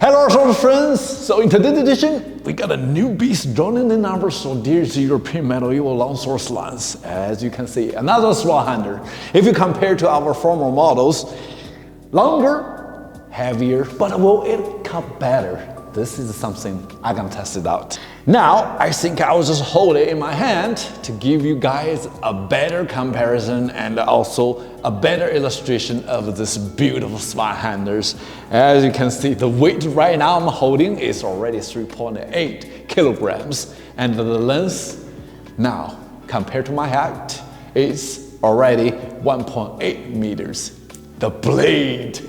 Hello sword friends! So in today's edition, we got a new beast joining in our Swordier European medieval longsword lines. As you can see, another Zweihänder. If you compare to our former models, longer, heavier, but will it cut better? This is something I'm gonna test it out. Now, I think I will just hold it in my hand to give you guys a better comparison and also a better illustration of this beautiful Zweihänders. As you can see, the weight right now I'm holding is already 3.8 kilograms, and the length now, compared to my height, is already 1.8 meters. The blade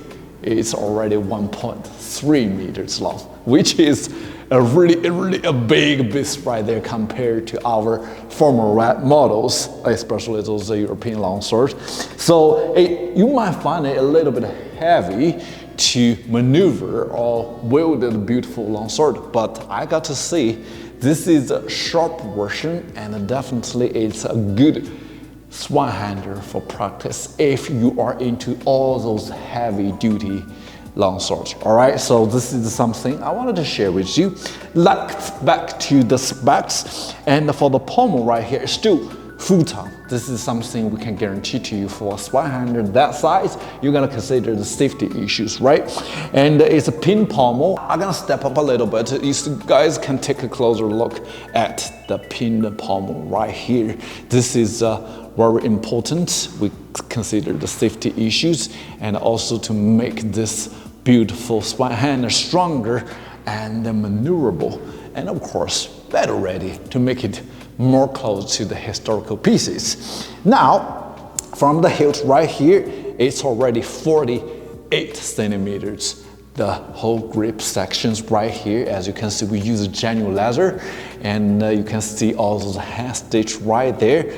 is already 1.3 meters long, which is a really big beast right there compared to our former models, especially those European longswords. So you might find it a little bit heavy to maneuver or wield a beautiful longsword, but I got to see this is a sharp version, and definitely it's a good Zweihänder for practice if you are into all those heavy duty longswords. Alright, so this is something I wanted to share with you. Let's back to the specs, and for the pommel right here, still full time. This is something we can guarantee to you for a Zweihänder that size. You're gonna consider the safety issues, right? And it's a pin pommel. I'm gonna step up a little bit. You guys can take a closer look at the pin pommel right here. This is very important. We consider the safety issues and also to make this beautiful Zweihänder stronger and maneuverable, and of course better ready to make it more close to the historical pieces. Now, from the hilt right here, it's already 48 centimeters. The whole grip sections right here, as you can see, we use genuine leather, and you can see all those hand stitch right there,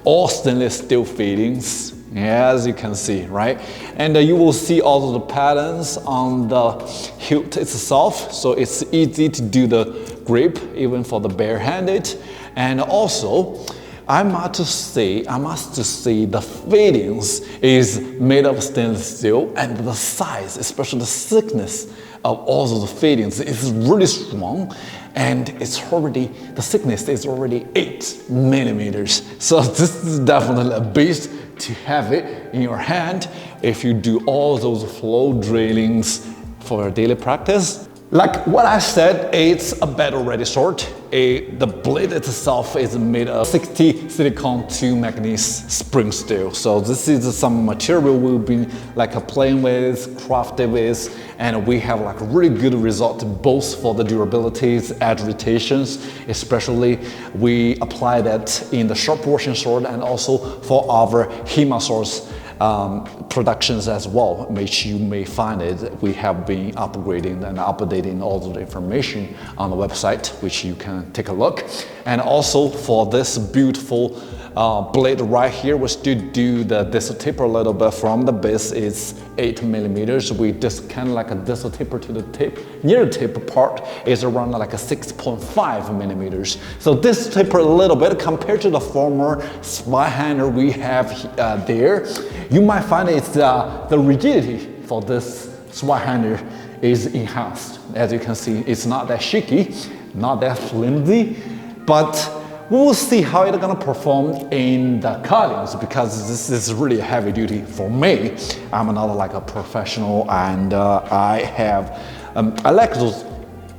all stainless steel fittings, as you can see, right? And you will see all of the patterns on the hilt itself, so it's easy to do the grip even for the barehanded. And also, I must say the fittings is made of stainless steel, and the size, especially the thickness of all of the fittings, is really strong, and the thickness is already 8 millimeters. So this is definitely a beast to have it in your hand if you do all those flow drillings for your daily practice. Like what I said, it's a battle-ready sword. The blade itself is made of 60 silicone to manganese spring steel. So this is some material we'll be playing with, crafted with, and we have a really good result both for the durabilities, edge rotations, especially we apply that in the sharp version sword and also for our HEMA swords productions as well, which you may find it. We have been upgrading and updating all the information on the website, which you can take a look. And also for this beautiful blade right here, we still do the distal taper a little bit from the base. It's 8 millimeters. We just kind of a distal taper to the tip. Near the tip part is around a 6.5 millimeters. So this taper a little bit compared to the former Zweihänder we have there. You might find it's the rigidity for this Zweihänder is enhanced. As you can see, it's not that shaky, not that flimsy, but we will see how it's gonna perform in the cuttings, because this is really heavy duty for me. I'm not a professional, and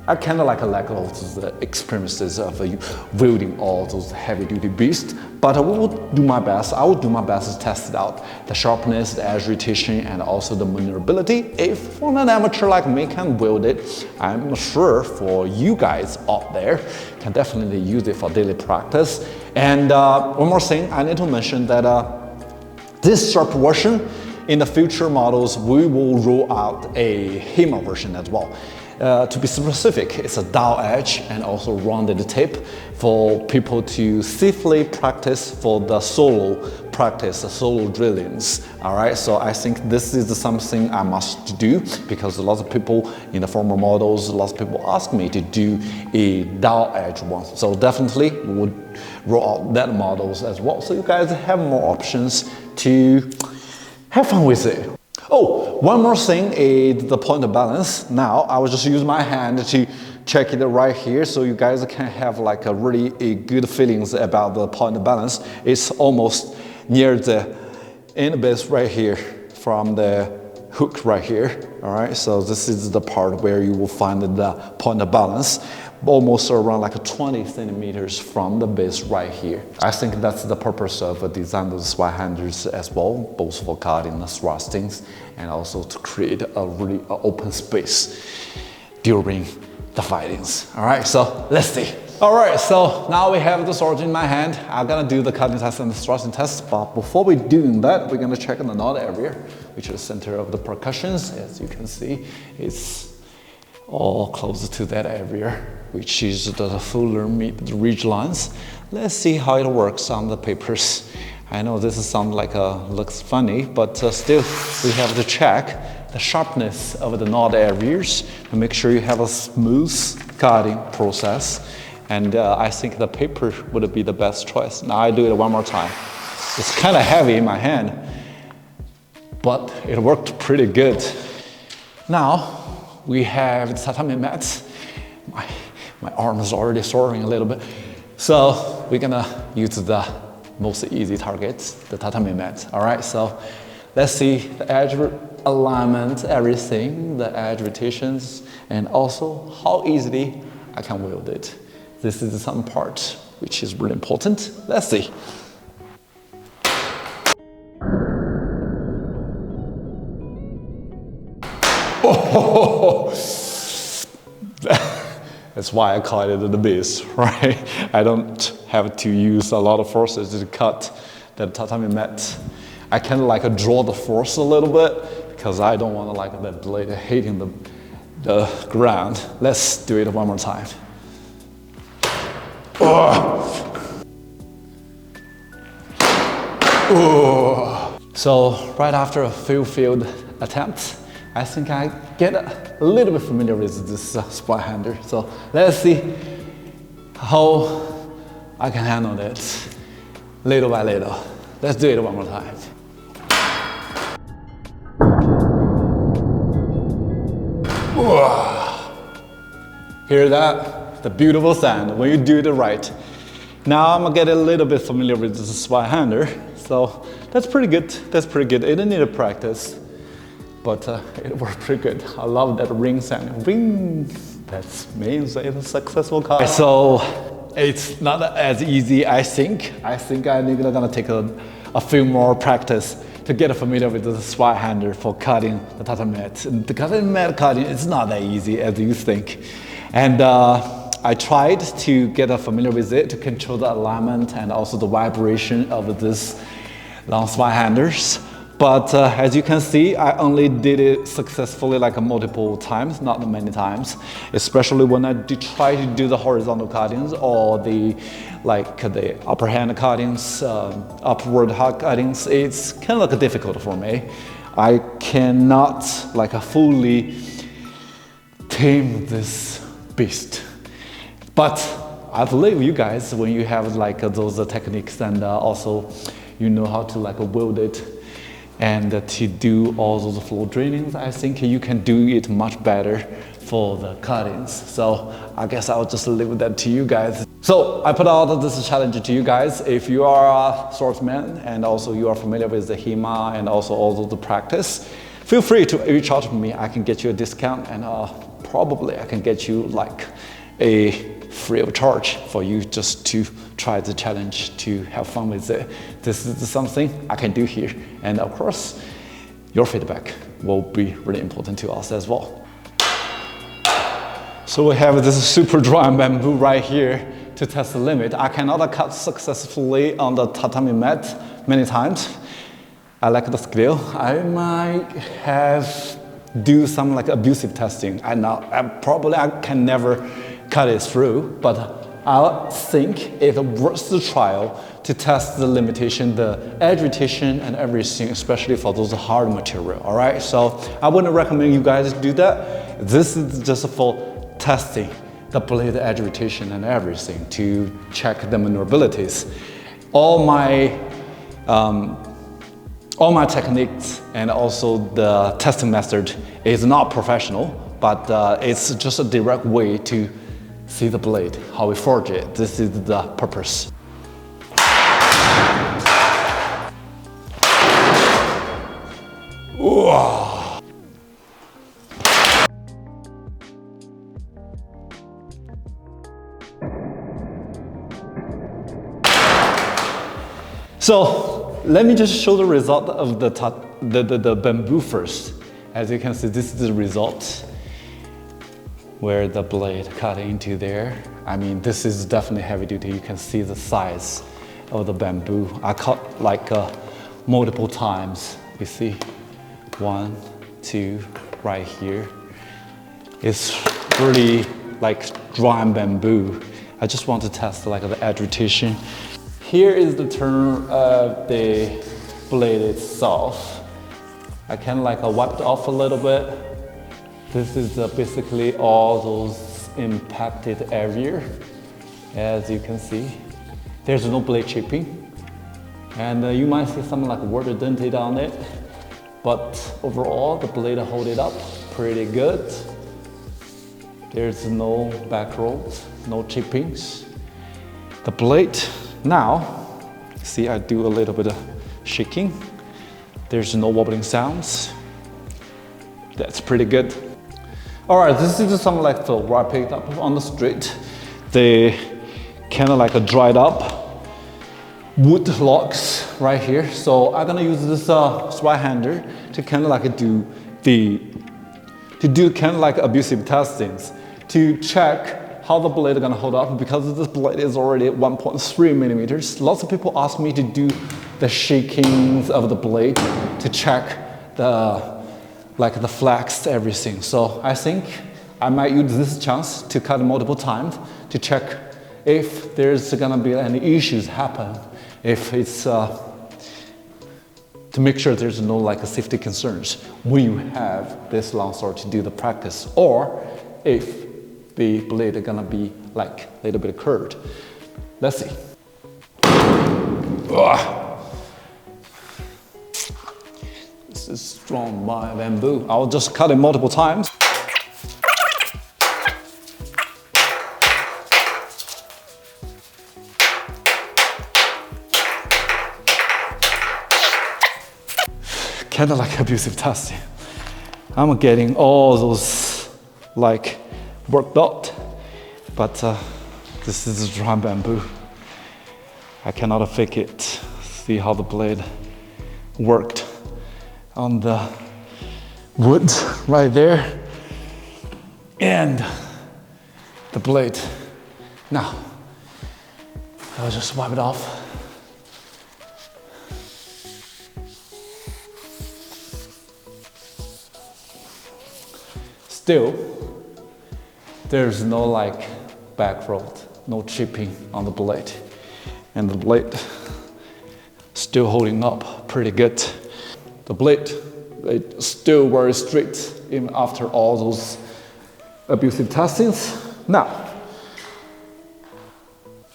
I kind of like those experiences of wielding all those heavy duty beasts, but I will do my best. I will do my best to test it out, the sharpness, the edge rotation, and also the maneuverability. If an amateur like me can wield it, I'm sure for you guys out there can definitely use it for daily practice. And one more thing, I need to mention that this sharp version, in the future models, we will roll out a HEMA version as well. To be specific, it's a dowel edge and also rounded tip for people to safely practice for the solo practice, the solo drillings. All right, so I think this is something I must do, because a lot of people in the former models, a lot of people ask me to do a dowel edge one. So definitely we would roll out that models as well, so you guys have more options to have fun with it. Oh, one more thing is the point of balance. Now, I will just use my hand to check it right here so you guys can have like a really good feelings about the point of balance. It's almost near the end base right here from the hook right here. All right, so this is the part where you will find the point of balance, almost around like 20 centimeters from the base right here. I think that's the purpose of designing the Zweihanders as well, both for cutting the thrustings and also to create a really open space during the fightings. All right, so let's see. All right, so now we have the sword in my hand. I'm gonna do the cutting test and the thrusting test, but before we doing that, we're gonna check the knot area, which is the center of the percussions. As you can see, it's all close to that area, which is the fuller meet the ridge lines. Let's see how it works on the papers. I know this sounds like looks funny, but still we have to check the sharpness of the knot areas to make sure you have a smooth cutting process. And I think the paper would be the best choice. Now I do it one more time. It's kind of heavy in my hand, but it worked pretty good. Now we have the tatami mat. My arm is already soaring a little bit. So we're gonna use the most easy targets, the tatami mat. All right, so let's see the edge alignment, everything, the edge rotations, and also how easily I can wield it. This is some part which is really important. Let's see. Oh, that's why I call it the beast, right? I don't have to use a lot of forces to cut the tatami mat. I can like draw the force a little bit because I don't want to like the blade hitting the ground. Let's do it one more time. Oh. Oh. So right after a few failed attempts, I think I get a little bit familiar with this Zweihander. So let's see how I can handle it little by little. Let's do it one more time. Hear that? The beautiful sound when you do it right. Now I'm gonna get a little bit familiar with this Zweihander. So that's pretty good. That's pretty good. It didn't need to practice, but it worked pretty good. I love that ring sound. Ring. That means it's a successful cut. So it's not as easy, I think. I think I'm gonna take a few more practice to get familiar with the Zweihander for cutting the tatami mat. The tatami mat cutting is not that easy as you think. And I tried to get familiar with it to control the alignment and also the vibration of this long Zweihanders. But as you can see, I only did it successfully like multiple times, not many times. Especially when I try to do the horizontal cuttings or the upper hand cuttings, upward cuttings. It's kind of like difficult for me. I cannot like fully tame this beast. But I believe you guys, when you have like those techniques and also you know how to like wield it and to do all those flow trainings, I think you can do it much better for the cuttings. So I guess I'll just leave that to you guys. So I put out this challenge to you guys. If you are a swordsman and also you are familiar with the HEMA and also all of the practice, feel free to reach out to me. I can get you a discount and probably I can get you like a free of charge for you just to try the challenge, to have fun with it. This is something I can do here. And of course, your feedback will be really important to us as well. So we have this super dry bamboo right here to test the limit. I cannot cut successfully on the tatami mat many times. I like the skill. I might have do some like abusive testing. I can never cut it through, but I think it's worth the trial to test the limitation, the edge rotation and everything, especially for those hard material, all right? So I wouldn't recommend you guys do that. This is just for testing the blade edge rotation and everything to check the maneuverabilities. All my All my techniques and also the testing method is not professional, but it's just a direct way to see the blade, how we forge it. This is the purpose. Whoa. So let me just show the result of the bamboo first. As you can see, this is the result where the blade cut into there. I mean, this is definitely heavy duty. You can see the size of the bamboo. I cut like multiple times. You see, 1, 2, right here. It's really like dry bamboo. I just want to test like the edge rotation. Here is the turn of the blade itself. I can like wipe it off a little bit. This is basically all those impacted area. As you can see, there's no blade chipping. And you might see some like water dented on it. But overall, the blade hold it up pretty good. There's no back rolls, no chippings. The blade, now, see I do a little bit of shaking. There's no wobbling sounds. That's pretty good. All right, this is some like the what I picked up on the street. They kind of like a dried up wood logs right here. So I'm gonna use this Zweihänder to kind of like do kind of like abusive testings to check how the blade is gonna hold up, because this blade is already 1.3 millimeters. Lots of people ask me to do the shakings of the blade to check the flex, everything. So I think I might use this chance to cut multiple times to check if there's gonna be any issues happen, if it's to make sure there's no like safety concerns when you have this long sword to do the practice, or if the blade is gonna be like a little bit curved. Let's see. Ugh. This is strong bamboo. I'll just cut it multiple times. Kind of like abusive testing. I'm getting all those like worked out, but this is dry bamboo. I cannot fake it. See how the blade worked on the wood right there, and the blade. Now, I'll just wipe it off. Still, there's no like back fold, no chipping on the blade. And the blade still holding up pretty good. The blade is still very straight even after all those abusive testings. Now,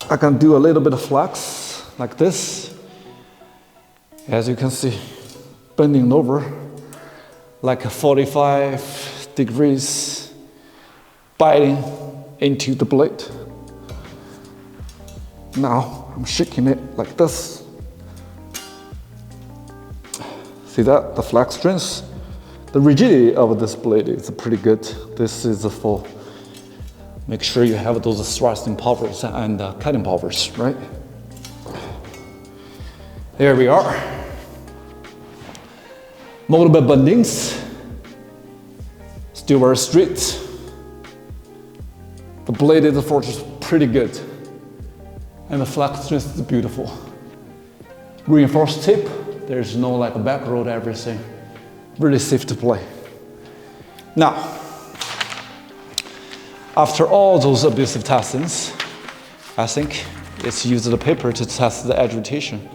I can do a little bit of flex like this. As you can see, bending over like a 45 degrees, biting into the blade. Now I'm shaking it like this. See that? The flex strength, the rigidity of this blade is pretty good. This is for make sure you have those thrusting powers and cutting powers, right? There we are. Multiple bendings. Still very straight. The blade is forged pretty good. And the flex strength is beautiful. Reinforced tip, there's no like a back road, everything. Really safe to play. Now, after all those abusive testings, I think it's use the paper to test the edge rotation.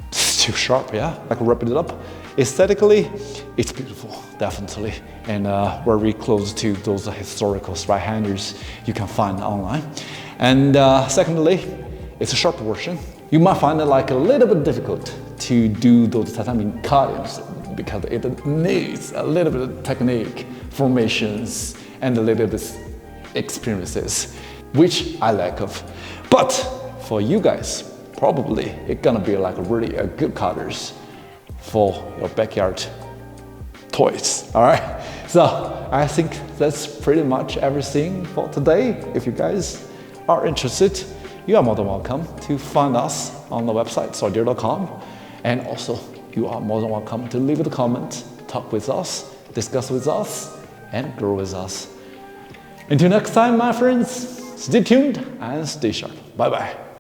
It's too sharp, yeah? I can wrap it up. Aesthetically, it's beautiful, definitely. And very close to those historical Zweihänders you can find online. And secondly, it's a sharp version. You might find it like a little bit difficult to do those tatami cuttings because it needs a little bit of technique, formations, and a little bit experiences, which I lack of. But for you guys, probably it's gonna be like really a good cutters for your backyard toys, all right? So I think that's pretty much everything for today. If you guys are interested, you are more than welcome to find us on the website, swordier.com. And also, you are more than welcome to leave a comment, talk with us, discuss with us, and grow with us. Until next time, my friends, stay tuned and stay sharp. Bye-bye.